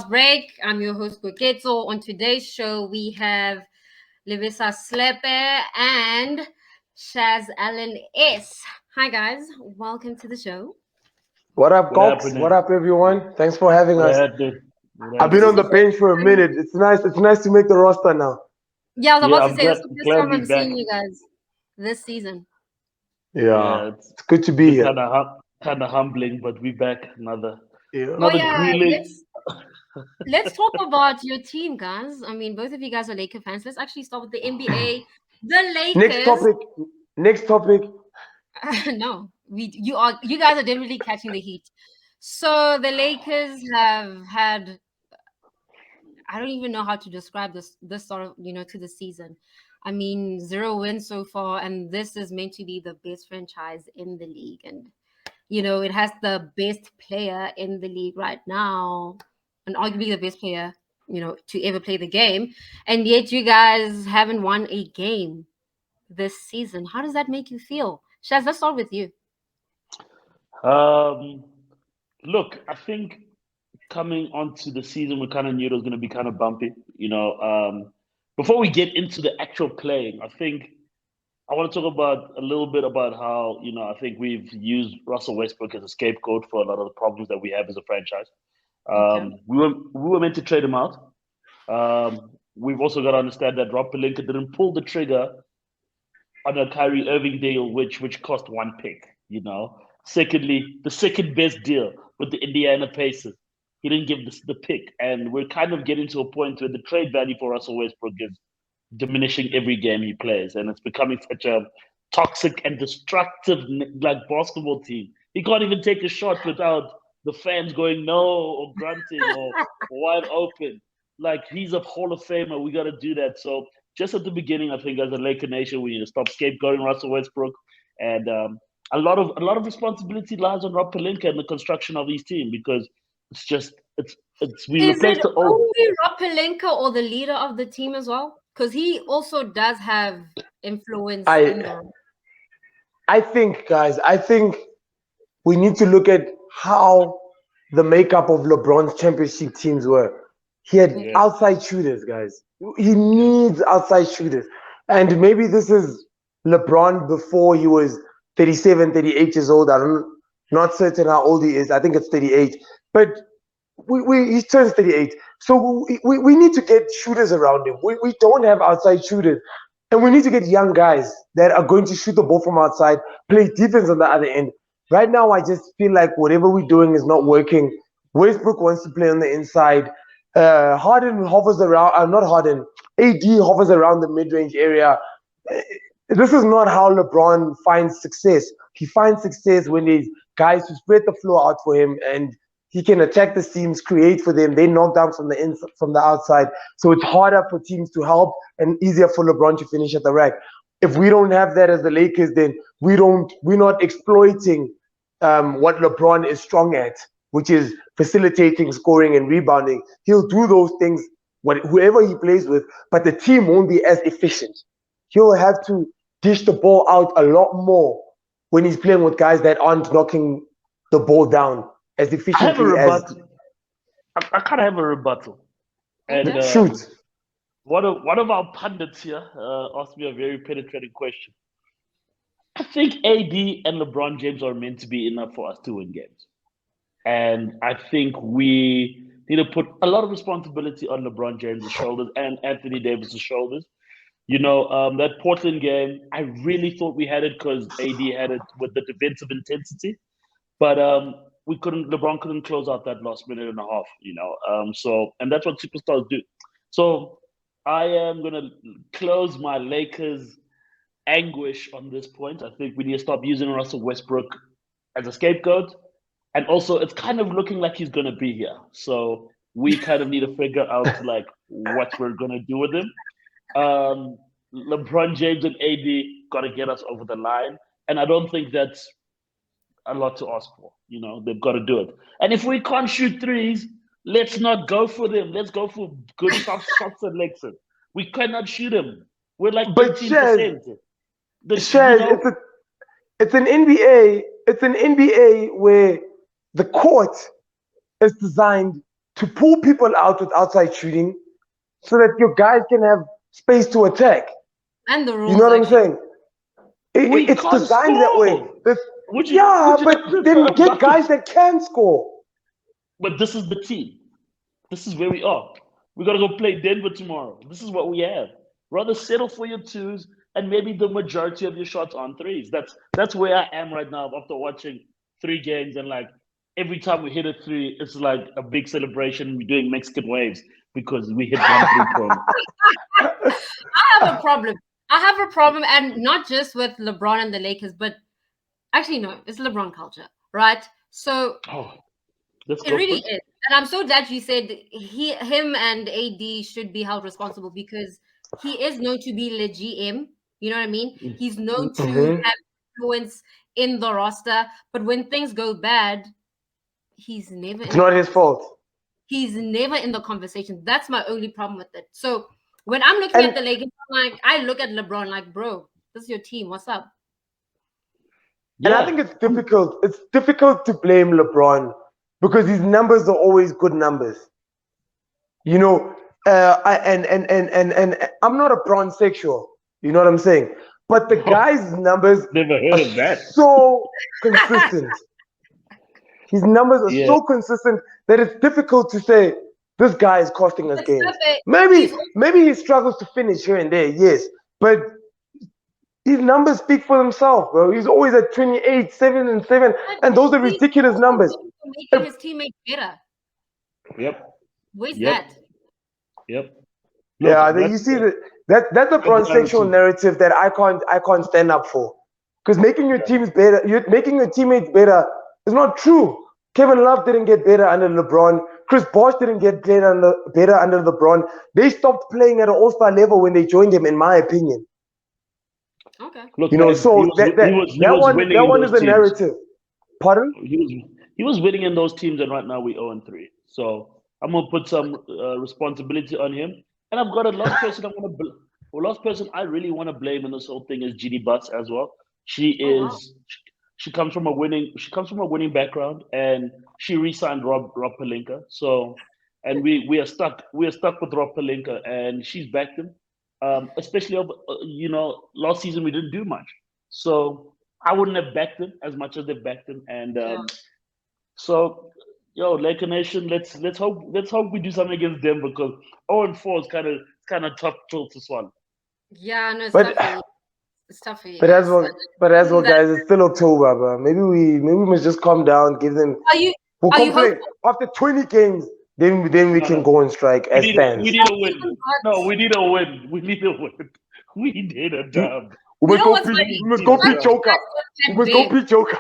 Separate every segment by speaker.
Speaker 1: Fast Break. I'm your host, Koketso. On today's show, we have Lebesa and Shaz Allen S. Hi, guys. Welcome to the show.
Speaker 2: What up,
Speaker 3: What
Speaker 2: Cox?
Speaker 3: happening?
Speaker 2: What up, everyone? Thanks for having
Speaker 3: What
Speaker 2: us.
Speaker 3: happened? What
Speaker 2: I've been
Speaker 1: This is
Speaker 2: on
Speaker 3: happened?
Speaker 2: the
Speaker 1: the
Speaker 2: bench
Speaker 1: first
Speaker 2: for a
Speaker 1: time.
Speaker 2: minute. It's nice. It's nice to make the roster now.
Speaker 1: Yeah, I was
Speaker 3: Yeah,
Speaker 1: about to
Speaker 3: I'm
Speaker 1: say, this
Speaker 3: glad
Speaker 1: is the first
Speaker 3: glad
Speaker 1: time
Speaker 3: we
Speaker 1: I'm
Speaker 3: back.
Speaker 1: seeing you guys this season.
Speaker 2: Yeah,
Speaker 3: Yeah, it's
Speaker 2: it's good to be
Speaker 3: been
Speaker 2: here.
Speaker 3: kind of humbling, but we back
Speaker 2: Yeah.
Speaker 1: Oh,
Speaker 3: another
Speaker 1: yeah.
Speaker 3: grueling.
Speaker 1: Let's talk about your team, guys. I mean, both of you guys are Laker fans. Let's actually start with the NBA. The
Speaker 2: Next
Speaker 1: Lakers.
Speaker 2: topic. Next topic.
Speaker 1: No, you guys are definitely catching the heat. So the Lakers have had, I don't even know how to describe this sort of, to the season. I mean, 0 wins so far, and this is meant to be the best franchise in the league. And it has the best player in the league right now, and arguably the best player, to ever play the game. And yet you guys haven't won a game this season. How does that make you feel? Shaz, let's start with you.
Speaker 3: Um, Look, I think coming onto the season, we kind of knew it was going to be kind of bumpy. Before we get into the actual playing, I think I want to talk about a little bit about how I think we've used Russell Westbrook as a scapegoat for a lot of the problems that we have as a franchise.
Speaker 1: Okay.
Speaker 3: We were meant to trade him out. We've also got to understand that Rob Pelinka didn't pull the trigger on a Kyrie Irving deal, which cost one pick. Secondly, the second best deal with the Indiana Pacers, he didn't give the pick, and we're kind of getting to a point where the trade value for Russell Westbrook is diminishing every game he plays, and it's becoming such a toxic and destructive like basketball team. He can't even take a shot without the fans going no or grunting or wide open. Like he's a Hall of Famer. We got to do that. So just at the beginning, I think as a Laker nation, we need to stop scapegoating Russell Westbrook, and a lot of responsibility lies on Rob Pelinka and the construction of his team because it's we
Speaker 1: Is
Speaker 3: replaced
Speaker 1: it
Speaker 3: the old.
Speaker 1: only Rob Pelinka or the leader of the team as well? Because he also does have influence in
Speaker 2: I
Speaker 1: the.
Speaker 2: I think, guys. I think we need to look at how the makeup of LeBron's championship teams were. He had
Speaker 1: Okay.
Speaker 3: Yeah,
Speaker 2: outside shooters, guys. He
Speaker 3: yeah.
Speaker 2: needs outside shooters. And maybe this is LeBron before he was 37, 38 years old. I'm not certain how old he is. I think it's 38. But he turns 38. So we need to get shooters around him. We don't have outside shooters. And we need to get young guys that are going to shoot the ball from outside, play defense on the other end. Right now, I just feel like whatever we're doing is not working. Westbrook wants to play on the inside. Harden hovers around, not Harden, AD hovers around the mid range area. This is not how LeBron finds success. He finds success when there's guys who spread the floor out for him and he can attack the teams, create for them. They knock down from the outside. So it's harder for teams to help and easier for LeBron to finish at the rack. If we don't have that as the Lakers, then we're not exploiting what LeBron is strong at, which is facilitating, scoring, and rebounding. He'll do those things whoever he plays with, but the team won't be as efficient. He'll have to dish the ball out a lot more when he's playing with guys that aren't knocking the ball down as
Speaker 3: I have a
Speaker 2: efficiently as
Speaker 3: rebuttal. I kind of have a rebuttal. And
Speaker 1: Okay.
Speaker 2: shoot.
Speaker 3: one of our pundits here asked me a very penetrating question. I think AD and LeBron James are meant to be enough for us to win games. And I think we need to put a lot of responsibility on LeBron James' shoulders and Anthony Davis' shoulders. That Portland game, I really thought we had it because AD had it with the defensive intensity. But we couldn't. LeBron couldn't close out that last minute and a half. And that's what superstars do. So I am gonna close my Lakers anguish on this point. I think we need to stop using Russell Westbrook as a scapegoat, and also it's kind of looking like he's gonna be here. So we kind of need to figure out like what we're gonna do with him. Um, LeBron James and AD got to get us over the line, and I don't think that's a lot to ask for. They've got to do it. And if we can't shoot threes, let's not go for them. Let's go for good soft shots and legs. We cannot shoot them. We're like
Speaker 2: But
Speaker 3: 18%.
Speaker 2: Shaz, it's an NBA. It's an NBA where the court is designed to pull people out with outside shooting so that your guys can have space to attack.
Speaker 1: And the
Speaker 2: You
Speaker 1: rules
Speaker 2: know what I'm
Speaker 1: actually.
Speaker 2: saying?
Speaker 3: We
Speaker 2: It's
Speaker 3: can't
Speaker 2: designed that way.
Speaker 3: score. Would you
Speaker 2: Yeah, but
Speaker 3: not
Speaker 2: then
Speaker 3: prefer
Speaker 2: get guys
Speaker 3: Buckets?
Speaker 2: that can score.
Speaker 3: But this is the team. This is where we are. We gotta go play Denver tomorrow. This is what we have. Rather settle for your twos and maybe the majority of your shots on threes. That's where I am right now after watching 3 games, and like every time we hit a three, it's like a big celebration. We're doing Mexican waves because we hit one 3 pointer.
Speaker 1: I have a problem. I have a problem, and not just with LeBron and the Lakers, but actually, no, it's LeBron culture, right? So
Speaker 3: Oh, let's
Speaker 1: it
Speaker 3: go
Speaker 1: really
Speaker 3: first.
Speaker 1: is. And I'm so glad you said him and AD should be held responsible because he is known to be the GM. You know what I mean? He's known to
Speaker 2: Hmm.
Speaker 1: have influence in the roster, but when things go bad, he's never
Speaker 2: It's
Speaker 1: in the
Speaker 2: not his
Speaker 1: conversation.
Speaker 2: fault.
Speaker 1: He's never in the conversation. That's my only problem with it. So when I'm looking at
Speaker 2: And
Speaker 1: the Lakers, I'm like, I look at LeBron like, bro, this is your team. What's up?
Speaker 2: I
Speaker 3: Yeah.
Speaker 2: think it's difficult. It's difficult to blame LeBron because his numbers are always good numbers. You know, and I'm not a bronze sexual. You know what I'm saying? But the guy's numbers
Speaker 3: Never
Speaker 2: are
Speaker 3: heard of that.
Speaker 2: so consistent. His numbers are
Speaker 3: Yeah.
Speaker 2: so consistent that it's difficult to say this guy is costing us
Speaker 1: But
Speaker 2: games.
Speaker 1: Steph, he's
Speaker 2: Maybe he struggles to finish here and there, yes, but his numbers speak for themselves, bro. He's always at 28, 7 and 7, and those are
Speaker 1: he's
Speaker 2: ridiculous
Speaker 1: also
Speaker 2: numbers.
Speaker 1: known for making his teammates better.
Speaker 3: Yep.
Speaker 1: Where's
Speaker 3: Yep.
Speaker 1: that?
Speaker 3: Yep. Look,
Speaker 2: Yeah, you
Speaker 3: that's
Speaker 2: see that's a
Speaker 3: reality.
Speaker 2: transsexual narrative that I can't stand up for. Because making your teams better, you're making your teammates better is not true. Kevin Love didn't get better under LeBron. Chris Bosh didn't get better under LeBron. They stopped playing at an all-star level when they joined him, in my opinion.
Speaker 1: Okay.
Speaker 3: Look,
Speaker 2: You know,
Speaker 3: guys,
Speaker 2: so
Speaker 3: he was winning
Speaker 2: that
Speaker 3: in
Speaker 2: one is
Speaker 3: those
Speaker 2: a
Speaker 3: teams.
Speaker 2: narrative. Pardon?
Speaker 3: He was winning in those teams, and right now we 0-3. So I'm gonna put some responsibility on him. And I've got a last person last person I really want to blame in this whole thing is GD Butts as well. She
Speaker 1: Oh wow.
Speaker 3: is she comes from a winning background, and she re-signed Rob Pelinka. So, and we are stuck with Rob Pelinka, and she's backed him. Especially last season we didn't do much, so I wouldn't have backed him as much as they backed him. And
Speaker 1: Yeah.
Speaker 3: so, Laker Nation, let's hope we do something against them, because 0-4 is kind of tough pill to swallow.
Speaker 1: Yeah, no, it's
Speaker 2: But
Speaker 1: tough for you. It's tough for you
Speaker 2: but as
Speaker 1: guys.
Speaker 2: well, but as well,
Speaker 1: That-
Speaker 2: guys, it's still October, bro. Maybe we must just calm down, give them.
Speaker 1: Are you
Speaker 2: We'll
Speaker 1: are you
Speaker 2: complain
Speaker 1: hopeful?
Speaker 2: after 20 games. Then we
Speaker 3: No,
Speaker 2: can
Speaker 3: no,
Speaker 2: go on strike
Speaker 3: we
Speaker 2: as
Speaker 3: need we
Speaker 2: fans.
Speaker 3: need a
Speaker 1: Even
Speaker 3: win. No,
Speaker 1: God's,
Speaker 3: we need a win. We need a win. We need a dub.
Speaker 2: We
Speaker 1: you
Speaker 2: must
Speaker 1: know
Speaker 2: go
Speaker 1: what's
Speaker 2: beat.
Speaker 1: funny?
Speaker 2: We must
Speaker 3: Need
Speaker 2: go
Speaker 3: a
Speaker 2: beat
Speaker 3: dub.
Speaker 2: Joker. We
Speaker 1: Pat
Speaker 2: must go
Speaker 1: Bev.
Speaker 2: beat Joker.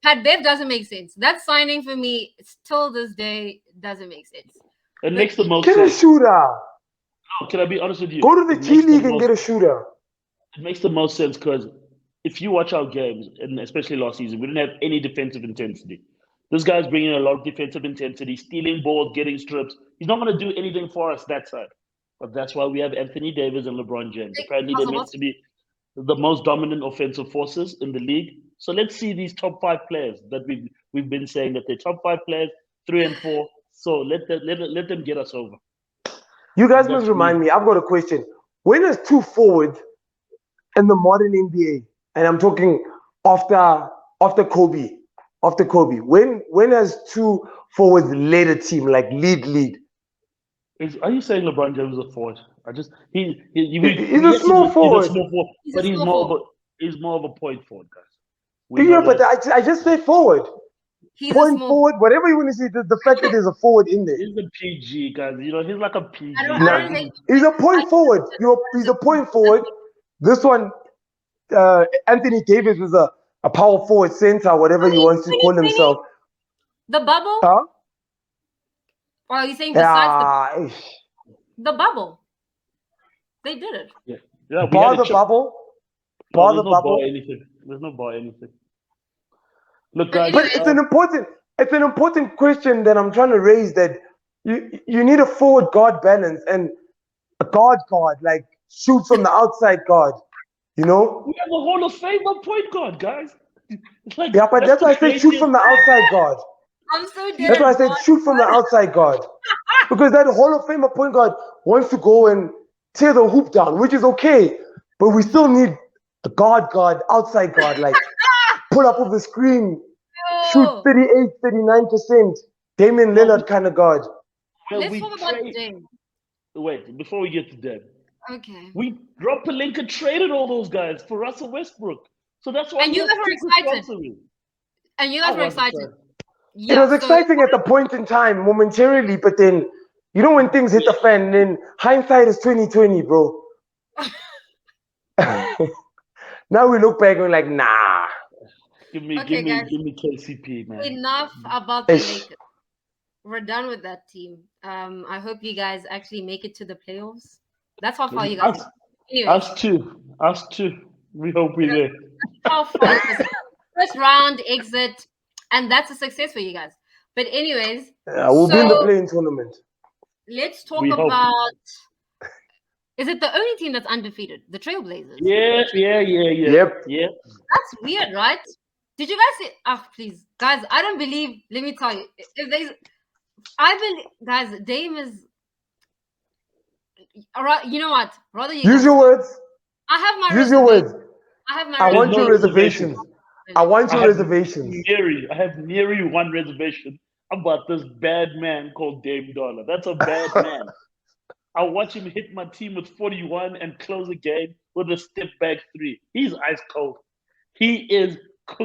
Speaker 1: Pat Bev doesn't make sense. That signing for me, till this day, doesn't make sense.
Speaker 3: It
Speaker 1: But
Speaker 3: makes the most
Speaker 2: Get a
Speaker 3: sense.
Speaker 2: shooter.
Speaker 3: No, can I be honest with you?
Speaker 2: Go to the
Speaker 3: It
Speaker 2: G
Speaker 3: makes the
Speaker 2: League and
Speaker 3: most
Speaker 2: get a shooter.
Speaker 3: it makes the most sense, because if you watch our games, and especially last season, we didn't have any defensive intensity. This guy's bringing a lot of defensive intensity, stealing balls, getting strips. He's not going to do anything for us that side. But that's why we have Anthony Davis and LeBron James. Apparently, they're meant to be the most dominant offensive forces in the league. So let's see these top 5 players that we've been saying that they're top 5 players, 3 and 4. So let them get us over.
Speaker 2: You guys must
Speaker 3: That's
Speaker 2: remind
Speaker 3: me.
Speaker 2: me. I've got a question. When is two forward in the modern NBA? And I'm talking after Kobe. After Kobe. When has two forwards led a team, like lead?
Speaker 3: Are you saying LeBron James is a forward? I just
Speaker 2: He's a
Speaker 3: yes,
Speaker 2: small
Speaker 3: he's a
Speaker 2: forward.
Speaker 3: small forward,
Speaker 1: he's a
Speaker 3: but
Speaker 1: small forward.
Speaker 3: he's more of a point forward, guys. We
Speaker 2: Yeah,
Speaker 3: know
Speaker 2: but
Speaker 3: that.
Speaker 2: I just say forward.
Speaker 1: He's a
Speaker 2: Point
Speaker 1: small.
Speaker 2: forward, whatever you want to say, the fact that there's a forward in there.
Speaker 3: He's a PG, guys. He's like a PG.
Speaker 1: I
Speaker 2: Now,
Speaker 1: don't think.
Speaker 2: he's a point forward. He's a point forward. This one, Anthony Davis was a power forward center, whatever he wants to call himself.
Speaker 1: The bubble?
Speaker 2: Huh?
Speaker 1: Or are you saying besides
Speaker 2: Yeah,
Speaker 1: the bubble? They did it.
Speaker 3: Yeah, we had
Speaker 2: bar
Speaker 3: a
Speaker 2: the
Speaker 3: chip.
Speaker 2: bubble.
Speaker 3: No,
Speaker 2: Bar
Speaker 3: there's
Speaker 2: the
Speaker 3: no bar
Speaker 2: bubble.
Speaker 3: anything. There's no bar anything. Look,
Speaker 1: But
Speaker 3: guys.
Speaker 2: But
Speaker 1: anyway,
Speaker 2: it's an important question that I'm trying to raise, that you need a forward guard balance and a guard like shoots from the outside guard. You know?
Speaker 3: We have a Hall of Famer point guard, guys. It's like
Speaker 2: Yeah, but that's
Speaker 3: the
Speaker 2: why I say shoot
Speaker 3: craziest.
Speaker 2: from the outside guard.
Speaker 1: I'm so dead
Speaker 2: That's why I
Speaker 1: at
Speaker 2: said
Speaker 1: ball.
Speaker 2: shoot from the outside guard. Because that Hall of Famer point guard wants to go and tear the hoop down, which is okay. But we still need the guard, outside guard, like pull up of the screen, shoot
Speaker 1: Oh,
Speaker 2: 38, 39%. Damian
Speaker 3: Well, we,
Speaker 2: Lillard kind of guard.
Speaker 3: well,
Speaker 1: let's
Speaker 3: we
Speaker 1: talk about
Speaker 3: trade.
Speaker 1: Dame.
Speaker 3: Wait, before we get to them,
Speaker 1: Okay.
Speaker 3: we Rob Pelinka traded all those guys for Russell Westbrook. So that's why
Speaker 1: And
Speaker 3: he
Speaker 1: you
Speaker 3: has
Speaker 1: guys were
Speaker 3: peak
Speaker 1: excited.
Speaker 3: responsibility.
Speaker 1: And you
Speaker 3: I
Speaker 1: guys were
Speaker 3: wasn't
Speaker 1: excited.
Speaker 3: trying.
Speaker 2: It
Speaker 1: Yeah.
Speaker 2: was
Speaker 1: So
Speaker 2: exciting at the point in time, momentarily, but then you know when things hit the fan, then hindsight is 2020, bro. Now we look back and we're like, nah.
Speaker 1: okay, guys.
Speaker 3: Give me KCP, man.
Speaker 1: Enough about the
Speaker 2: Ish.
Speaker 1: Lakers. We're done with that team. I hope you guys actually make it to the playoffs. That's how far you guys.
Speaker 3: Us,
Speaker 1: Anyways,
Speaker 3: us too. We hope we're there.
Speaker 1: how far you guys. First round exit, and that's a success for you guys. But anyways,
Speaker 2: We'll be in the
Speaker 1: so
Speaker 2: playing tournament.
Speaker 1: let's talk
Speaker 3: We hope.
Speaker 1: about. Is it the only team that's undefeated? The Trailblazers.
Speaker 3: Yeah.
Speaker 2: Yep.
Speaker 3: Yeah.
Speaker 1: That's weird, right? Did you guys see? Oh, please, guys, I don't believe. Let me tell you, if they, I believe, guys, Dame is. All right, you know what? Rather you
Speaker 2: Use
Speaker 1: guys.
Speaker 2: your words.
Speaker 1: I have my
Speaker 2: Use your
Speaker 1: reservations.
Speaker 2: words.
Speaker 1: I have my
Speaker 2: I want
Speaker 3: There's
Speaker 2: your
Speaker 3: no
Speaker 2: reservations. I want
Speaker 3: I
Speaker 2: your
Speaker 3: have
Speaker 2: reservations.
Speaker 3: I have nearly one reservation about this bad man called Dame Dollar. That's a bad man. I watch him hit my team with 41 and close a game with a step back three. He's ice cold. He is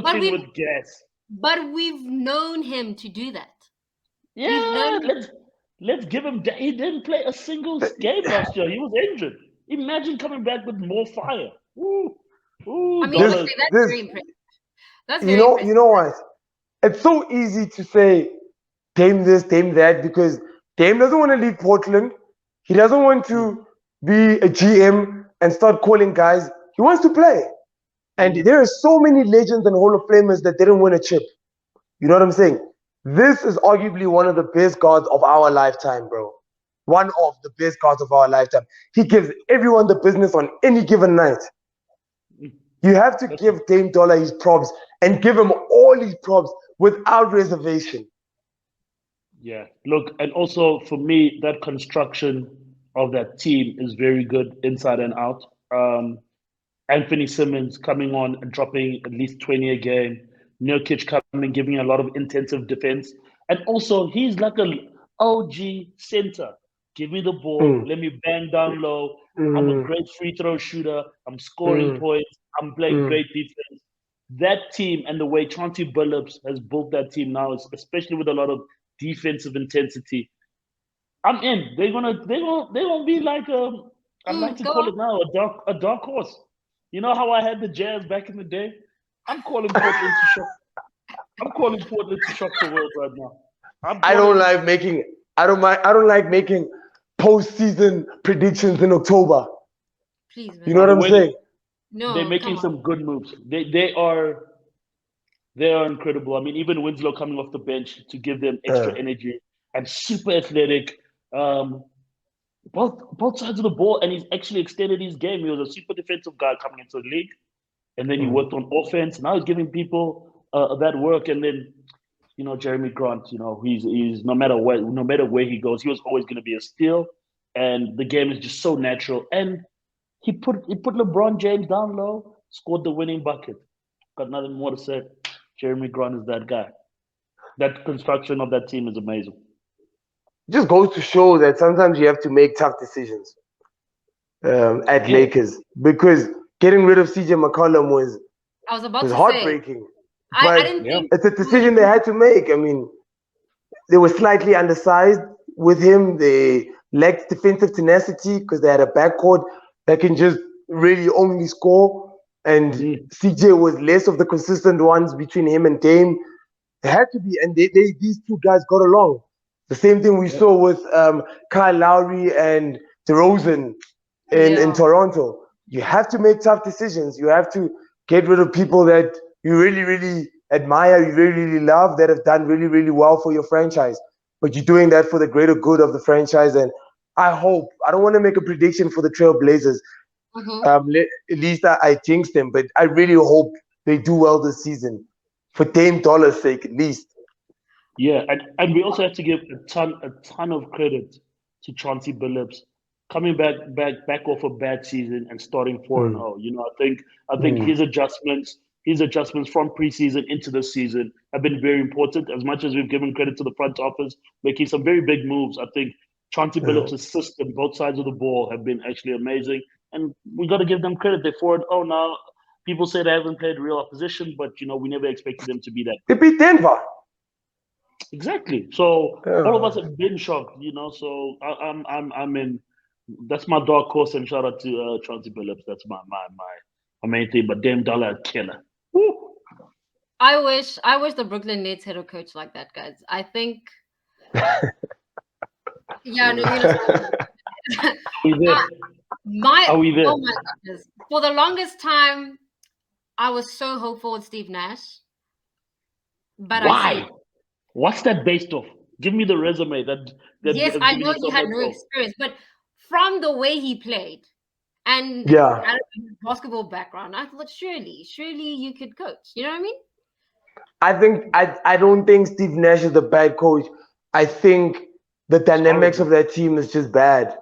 Speaker 1: But
Speaker 3: cooking
Speaker 1: we've
Speaker 3: with gas.
Speaker 1: but we've known him to do that. We've
Speaker 3: Yeah,
Speaker 1: known.
Speaker 3: let's give him that. He didn't play a single game last year. He was injured. Imagine coming back with more fire. Ooh,
Speaker 1: I mean,
Speaker 2: This,
Speaker 3: Dollar.
Speaker 1: honestly, that's
Speaker 2: this,
Speaker 1: very impressive. That's very
Speaker 2: you
Speaker 1: impressive.
Speaker 2: know what? It's so easy to say Dame this, Dame that, because Dame doesn't want to leave Portland. He doesn't want to be a GM and start calling guys. He wants to play. And there are so many legends and Hall of Famers that didn't win a chip. You know what I'm saying? This is arguably one of the best guards of our lifetime, bro. One of the best guards of our lifetime. He gives everyone the business on any given night. You have to give Dame Dollar his props and give him all his props without reservation.
Speaker 3: Yeah, look, and also for me, that construction of that team is very good inside and out. Anthony Simmons coming on and dropping at least 20 a game. Nurkic coming, giving a lot of intensive defense. And also, he's like an OG center. Give me the ball.
Speaker 2: Mm,
Speaker 3: Let me bang down low. I'm a
Speaker 2: mm,
Speaker 3: great free throw shooter. I'm scoring
Speaker 2: mm,
Speaker 3: points. I'm playing
Speaker 2: mm.
Speaker 3: great defense. That team and the way Chauncey Billups has built that team now, especially with a lot of defensive intensity, I'm in. They're gonna be like I like to
Speaker 1: Go
Speaker 3: call
Speaker 1: on.
Speaker 3: it now a dark horse. You know how I had the Jazz back in the day? I'm calling Portland to shock. I'm calling Portland to shock the world right now. I'm
Speaker 2: I don't
Speaker 3: calling.
Speaker 2: like making I don't like making postseason predictions in October.
Speaker 1: Please,
Speaker 2: You know
Speaker 1: man.
Speaker 2: what
Speaker 3: The
Speaker 2: I'm
Speaker 3: way
Speaker 2: saying?
Speaker 3: they're
Speaker 1: No, come
Speaker 3: making
Speaker 1: on.
Speaker 3: some good moves. They are incredible. I mean, even Winslow coming off the bench to give them
Speaker 2: Uh,
Speaker 3: extra energy and super athletic. Um, both sides of the ball, and he's actually extended his game. He was a super defensive guy coming into the league, and then he
Speaker 2: mm.
Speaker 3: worked on offense. Now he's giving people that work, and then Jeremy Grant. He's no matter where he goes, he was always going to be a steal, and the game is just so natural. And he put LeBron James down low, scored the winning bucket. Got nothing more to say. Jeremy Grant is that guy. That construction of that team is amazing.
Speaker 2: Just goes to show that sometimes you have to make tough decisions at
Speaker 3: Yeah,
Speaker 2: Lakers because getting rid of CJ McCollum
Speaker 1: I was about
Speaker 2: was
Speaker 1: to say.
Speaker 2: heartbreaking.
Speaker 1: I
Speaker 2: But
Speaker 1: didn't
Speaker 3: yeah.
Speaker 1: think
Speaker 2: it's a
Speaker 1: you would
Speaker 2: decision they had to make. I mean, they were slightly undersized with him. They lacked defensive tenacity because they had a backcourt that can just really only score. And
Speaker 3: Mm.
Speaker 2: CJ was less of the consistent ones between him and Dame. They had to be, and these two guys got along. The same thing we
Speaker 3: Yeah.
Speaker 2: saw with Kyle Lowry and DeRozan in
Speaker 1: Yeah.
Speaker 2: Toronto. You have to make tough decisions. You have to get rid of people that you really, really admire, you really, really love, that have done really, really well for your franchise. But you're doing that for the greater good of the franchise. And I don't want to make a prediction for the Trailblazers.
Speaker 1: Mm-hmm.
Speaker 2: At least I jinx them, but I really hope they do well this season for Dame Dollar's sake, at least.
Speaker 3: Yeah, and we also have to give a ton of credit to Chauncey Billups coming back off a bad season and starting 4-0. You know, I think
Speaker 2: Mm.
Speaker 3: his adjustments from preseason into the season have been very important. As much as we've given credit to the front office making some very big moves, I think Chauncey
Speaker 2: Yeah.
Speaker 3: Billups' system, both sides of the ball, have been actually amazing, and we got to give them credit. They're 4-0 now. People say they haven't played real opposition, but we never expected them to be that
Speaker 2: They
Speaker 3: good.
Speaker 2: beat Denver.
Speaker 3: Exactly. So all of
Speaker 2: Yeah.
Speaker 3: us have been shocked. So I'm in. That's my dark horse, and shout out to Chauncey Billups. That's my main thing. But damn, Dollar a killer. Woo.
Speaker 1: I wish the Brooklyn Nets had a coach like that, guys. I think, yeah, no,
Speaker 3: Are we there?
Speaker 1: uh, my
Speaker 3: Are we there?
Speaker 1: oh my goodness. For the longest time, I was so hopeful with Steve Nash, but I see it.
Speaker 3: Why? What's that based off? Give me the resume that
Speaker 1: Yes,
Speaker 3: has
Speaker 1: I
Speaker 3: given
Speaker 1: know
Speaker 3: you
Speaker 1: he
Speaker 3: so
Speaker 1: had
Speaker 3: much
Speaker 1: no
Speaker 3: hope.
Speaker 1: experience, but from the way he played and
Speaker 2: Yeah.
Speaker 1: I don't know, his basketball background, I thought surely you could coach. You know what I mean?
Speaker 2: I don't think Steve Nash is a bad coach. I think the
Speaker 3: It's
Speaker 2: dynamics of
Speaker 3: horrible.
Speaker 2: that team is just bad.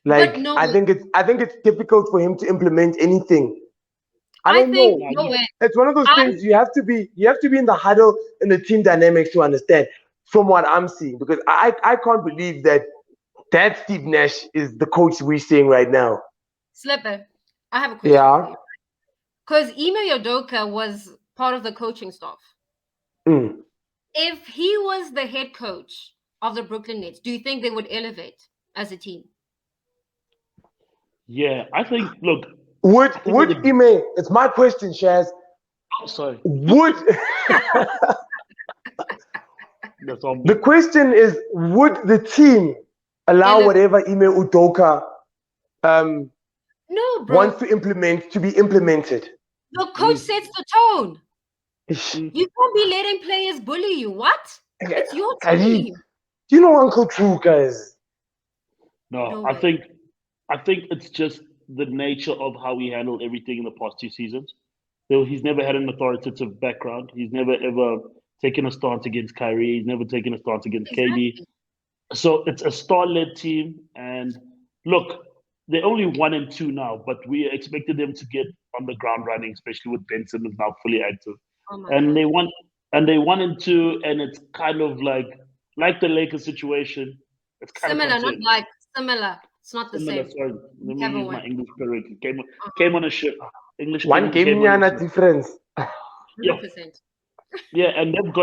Speaker 1: But
Speaker 2: Like
Speaker 1: no,
Speaker 2: I think it's difficult for him to implement anything. I
Speaker 1: I
Speaker 2: don't
Speaker 1: think
Speaker 2: know.
Speaker 3: No,
Speaker 1: no way.
Speaker 2: It's one of those
Speaker 1: I
Speaker 2: things you have to be in the huddle in the team dynamics to understand from what I'm seeing because I can't believe that Steve Nash is the coach we're seeing right now.
Speaker 1: Slipper, I have a question for
Speaker 2: Yeah.
Speaker 1: you. Because Ime Udoka was part of the coaching staff.
Speaker 2: Mm.
Speaker 1: If he was the head coach of the Brooklyn Nets, do you think they would elevate as a team?
Speaker 3: yeah, I think. Look,
Speaker 2: Would
Speaker 3: I think as
Speaker 2: would
Speaker 3: a.
Speaker 2: Ime? It's my question, Shaz.
Speaker 3: Oh, sorry,
Speaker 2: Would
Speaker 3: that's on
Speaker 2: the
Speaker 3: me.
Speaker 2: question is would the team allow
Speaker 1: Elevate.
Speaker 2: whatever Ime Udoka um,
Speaker 1: No,
Speaker 2: wants
Speaker 1: bro.
Speaker 2: to implement to be implemented?
Speaker 1: The coach
Speaker 3: Mm,
Speaker 1: sets the tone.
Speaker 2: Ish.
Speaker 3: mm.
Speaker 1: You can't be letting players bully you. What? It's your
Speaker 2: Khalid,
Speaker 1: team.
Speaker 2: do you know Uncle True, guys?
Speaker 3: No,
Speaker 1: No
Speaker 3: I
Speaker 1: way.
Speaker 3: think I think it's just the nature of how he handled everything in the past 2 seasons. So he's never had an authoritative background. He's never ever taken a stance against Kyrie. He's never taken a stance against KD.
Speaker 1: Exactly.
Speaker 3: So it's a star-led team. And look, they're only 1-2 now, but we expected them to get on the ground running, especially with Ben Simmons now fully active.
Speaker 1: Oh my
Speaker 3: And
Speaker 1: god.
Speaker 3: they 1-2, and it's kind of like the Lakers situation. It's kind of
Speaker 1: Similar, not
Speaker 3: concerning.
Speaker 1: like similar. It's not the
Speaker 3: Similar,
Speaker 1: same.
Speaker 3: sorry. Let me
Speaker 1: Whichever
Speaker 3: use my
Speaker 1: one.
Speaker 3: English correctly. Came
Speaker 1: Uh-huh.
Speaker 3: on a ship. English
Speaker 2: One
Speaker 3: King
Speaker 2: game
Speaker 3: came on a
Speaker 2: nyana
Speaker 3: ship.
Speaker 2: difference.
Speaker 3: Yeah,
Speaker 1: 100%.
Speaker 3: yeah, and they've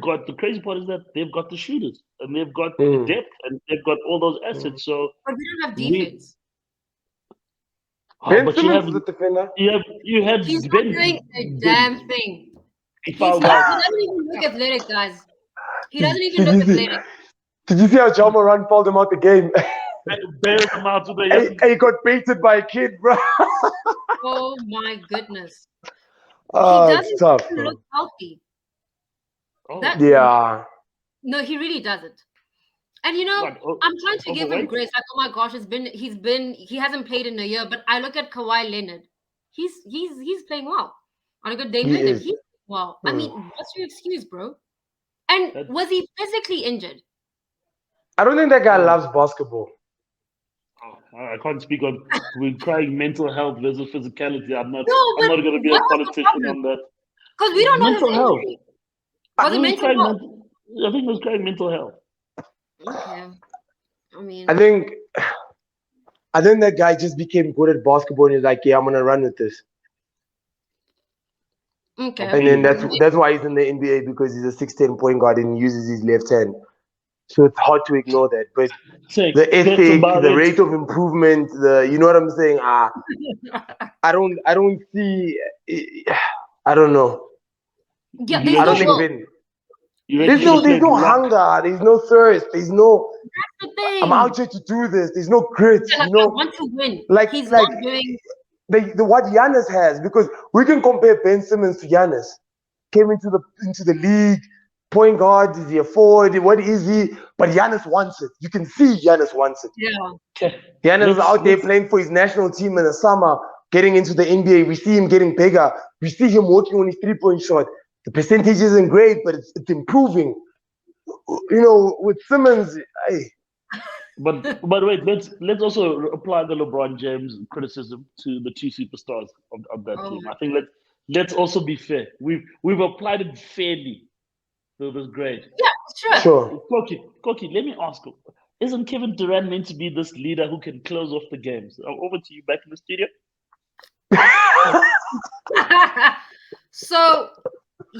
Speaker 3: got the crazy part is that they've got the shooters and they've got the
Speaker 2: Mm.
Speaker 3: depth and they've got all those
Speaker 2: Mm.
Speaker 3: assets. So
Speaker 1: But we don't have
Speaker 3: we,
Speaker 1: defense.
Speaker 3: oh,
Speaker 2: Ben
Speaker 3: but you
Speaker 2: Simmons
Speaker 3: have
Speaker 2: is a defender.
Speaker 3: you
Speaker 1: He's
Speaker 3: had
Speaker 1: not doing a damn
Speaker 3: Ben
Speaker 1: thing.
Speaker 3: he fouled
Speaker 1: He
Speaker 3: out.
Speaker 1: doesn't even look athletic, guys. He
Speaker 2: Did,
Speaker 1: doesn't even
Speaker 2: did
Speaker 1: look
Speaker 2: you see?
Speaker 1: athletic.
Speaker 2: Did you see how John Moran fouled him out the game?
Speaker 3: Bailed him out today.
Speaker 2: And he got baited by a kid, bro.
Speaker 1: Oh my goodness. He
Speaker 2: Oh, it's
Speaker 1: doesn't
Speaker 2: tough,
Speaker 1: even
Speaker 2: bro.
Speaker 1: look healthy.
Speaker 3: Oh,
Speaker 1: That
Speaker 2: Yeah.
Speaker 1: no, he really doesn't. And
Speaker 3: what?
Speaker 1: I'm trying to give him
Speaker 3: Overweight?
Speaker 1: grace. Like, oh my gosh, he hasn't played in a year. But I look at Kawhi Leonard. He's playing well. On a good Dame
Speaker 2: He
Speaker 1: Lillard,
Speaker 2: is.
Speaker 1: he's playing well. I
Speaker 2: Mm.
Speaker 1: mean, what's your excuse, bro? And
Speaker 3: That,
Speaker 1: was he physically injured?
Speaker 2: I don't think that guy
Speaker 3: oh,
Speaker 2: loves basketball.
Speaker 3: I can't speak on. We're crying mental health versus physicality. I'm not.
Speaker 1: No,
Speaker 3: I'm
Speaker 1: but
Speaker 3: not going to be a
Speaker 1: what was the
Speaker 3: politician
Speaker 1: problem?
Speaker 3: on that.
Speaker 1: Because we don't know his
Speaker 3: Mental health.
Speaker 1: injury.
Speaker 2: I,
Speaker 1: Was
Speaker 3: He
Speaker 1: it
Speaker 3: was
Speaker 1: mental
Speaker 3: crying
Speaker 1: health?
Speaker 3: mental. I think he was crying mental health.
Speaker 1: Okay. I
Speaker 2: I
Speaker 1: mean,
Speaker 2: think I think that guy just became good at basketball and he's like, yeah, I'm gonna run with this.
Speaker 1: okay.
Speaker 3: I'll
Speaker 2: And
Speaker 3: be
Speaker 2: then
Speaker 3: in
Speaker 2: that's
Speaker 3: there.
Speaker 2: that's why he's in the NBA because he's a 6'10" point guard and he uses his left hand. So it's hard to ignore that. But
Speaker 3: Say
Speaker 2: the
Speaker 3: that's
Speaker 2: ethic,
Speaker 3: about
Speaker 2: the
Speaker 3: it.
Speaker 2: rate of improvement, you know what I'm saying? I don't see. I don't know.
Speaker 1: Yeah,
Speaker 3: You
Speaker 1: there's
Speaker 2: I
Speaker 3: reckon
Speaker 1: no
Speaker 2: don't
Speaker 3: he
Speaker 2: think
Speaker 3: should?
Speaker 1: will.
Speaker 2: Ben.
Speaker 3: You reckon
Speaker 2: There's
Speaker 3: he should
Speaker 2: no
Speaker 3: have
Speaker 2: there's
Speaker 3: played
Speaker 2: no
Speaker 3: lock?
Speaker 2: hunger. There's no thirst. There's no.
Speaker 1: That's the
Speaker 2: I'm out
Speaker 1: thing.
Speaker 2: here to do this. There's no grit.
Speaker 1: Yeah, like, I want to win.
Speaker 2: Like
Speaker 1: He's
Speaker 2: like
Speaker 1: not doing.
Speaker 2: the what Giannis has because we can compare Ben Simmons to Giannis. Came into the league, point guard, is he a forward? What is he? But Giannis wants it. You can see Giannis wants it.
Speaker 1: Yeah.
Speaker 3: Okay.
Speaker 2: Giannis is
Speaker 3: Let's
Speaker 2: out there
Speaker 3: let's
Speaker 2: playing for his national team in the summer, getting into the NBA. We see him getting bigger. We see him working on his 3-point shot. The percentage isn't great, but it's improving. with Simmons, hey,
Speaker 3: But wait, let's also apply the LeBron James criticism to the two superstars of that
Speaker 1: Oh
Speaker 3: team.
Speaker 1: my
Speaker 3: I think let's also be fair. We've applied it fairly. So it was great.
Speaker 1: yeah, sure.
Speaker 2: sure.
Speaker 3: Koki, let me ask you, isn't Kevin Durant meant to be this leader who can close off the games? Over to you back in the studio.
Speaker 1: So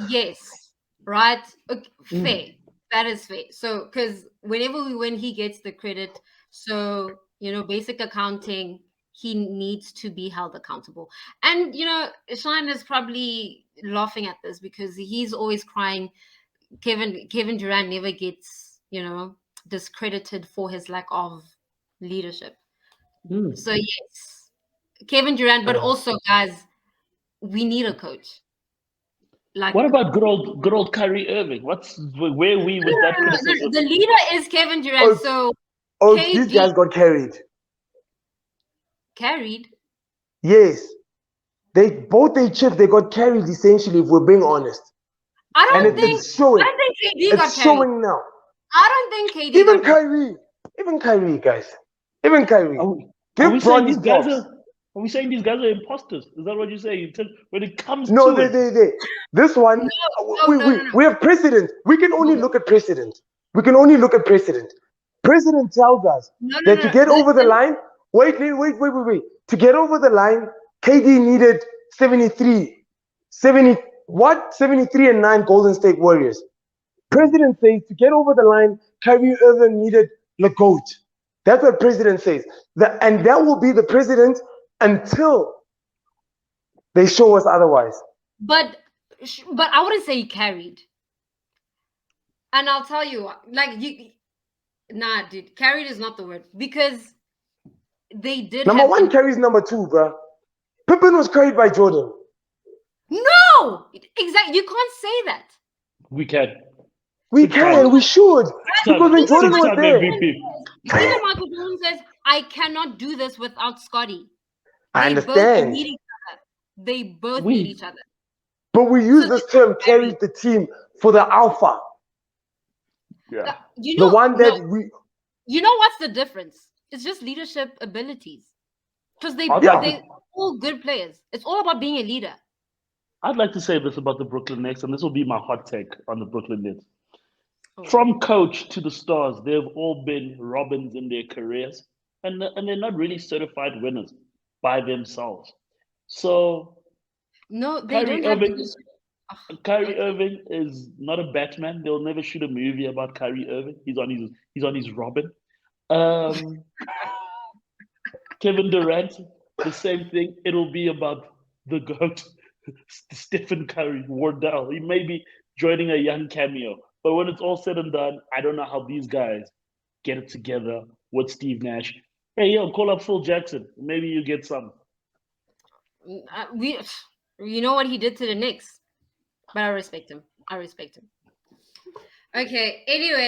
Speaker 1: yes, right? Okay,
Speaker 3: Mm.
Speaker 1: fair. That is fair. So because whenever we win, he gets the credit. So basic accounting, he needs to be held accountable. And Shine is probably laughing at this because he's always crying. Kevin Durant never gets discredited for his lack of leadership.
Speaker 3: Mm.
Speaker 1: So yes, Kevin Durant, but also guys, we need a coach. Like
Speaker 3: What about good old Kyrie Irving? Where are we with that criticism?
Speaker 1: the leader is Kevin Durant.
Speaker 2: Oh,
Speaker 1: So
Speaker 2: these
Speaker 1: KD
Speaker 2: guys got carried.
Speaker 1: carried.
Speaker 2: Yes, they chipped. They got carried essentially. If we're being honest,
Speaker 1: I
Speaker 2: and
Speaker 1: don't think
Speaker 2: it's showing.
Speaker 1: I don't think KD got
Speaker 2: It's
Speaker 1: carried.
Speaker 2: showing now.
Speaker 1: I don't think KD
Speaker 2: Even
Speaker 1: got carried.
Speaker 2: Kyrie, guys, even Kyrie.
Speaker 3: Are we, are
Speaker 2: Give
Speaker 3: we saying
Speaker 2: Bron
Speaker 3: these
Speaker 2: his
Speaker 3: guys
Speaker 2: props.
Speaker 3: are we saying these guys are imposters? Is that what you're saying? When it comes
Speaker 2: No,
Speaker 3: to it,
Speaker 2: this one,
Speaker 1: No, no, no, no,
Speaker 2: we have precedent. We can only
Speaker 1: no,
Speaker 2: look at precedent. We can only look at precedent. Precedent tells us
Speaker 1: no, no,
Speaker 2: that
Speaker 1: no,
Speaker 2: to
Speaker 1: no.
Speaker 2: get over the line, wait. To get over the line, KD needed 73, 70, what? 73 and 9 Golden State Warriors. President says to get over the line, Kyrie Irving needed the GOAT. That's what president says. And that will be the president until they show us otherwise.
Speaker 1: But I wouldn't say he carried. And I'll tell you, like nah, dude, carried is not the word because they did
Speaker 2: Number
Speaker 1: have
Speaker 2: one carries number two, bro. Pippen was carried by Jordan.
Speaker 1: No, exactly. You can't say that.
Speaker 3: we can
Speaker 2: We
Speaker 3: six
Speaker 2: can,
Speaker 3: time,
Speaker 2: we should. Because when
Speaker 3: six
Speaker 2: Jordan
Speaker 3: six
Speaker 2: was
Speaker 3: time
Speaker 2: there,
Speaker 3: MVP.
Speaker 1: Even Michael Jordan says, "I cannot do this without Scotty."
Speaker 2: I
Speaker 1: They both
Speaker 2: understand.
Speaker 1: need each other. They both need
Speaker 3: We
Speaker 1: each other.
Speaker 2: But we
Speaker 1: So
Speaker 2: use this term
Speaker 1: carried.
Speaker 2: carried the team for the alpha.
Speaker 3: Yeah.
Speaker 2: The one
Speaker 1: No,
Speaker 2: that we
Speaker 1: what's the difference? It's just leadership abilities. Because
Speaker 2: yeah.
Speaker 1: they all good players. It's all about being a leader.
Speaker 3: I'd like to say this about the Brooklyn Nets, and this will be my hot take on the Brooklyn Nets.
Speaker 1: Oh.
Speaker 3: From coach to the stars, they've all been Robins in their careers, and they're not really certified winners by themselves. So
Speaker 1: No, they
Speaker 3: Kyrie
Speaker 1: don't have
Speaker 3: Irving,
Speaker 1: leadership.
Speaker 3: Kyrie
Speaker 1: Okay.
Speaker 3: Irving is not a Batman. They'll never shoot a movie about Kyrie Irving. He's on his Robin. Um, Kevin Durant, the same thing. It'll be about the GOAT, Stephen Curry, Wardell. He may be joining a young cameo, but when it's all said and done, I don't know how these guys get it together with Steve Nash. Hey, yo, call up Phil Jackson. Maybe you get some.
Speaker 1: You know what he did to the Knicks, but I respect him. Okay. Anyway.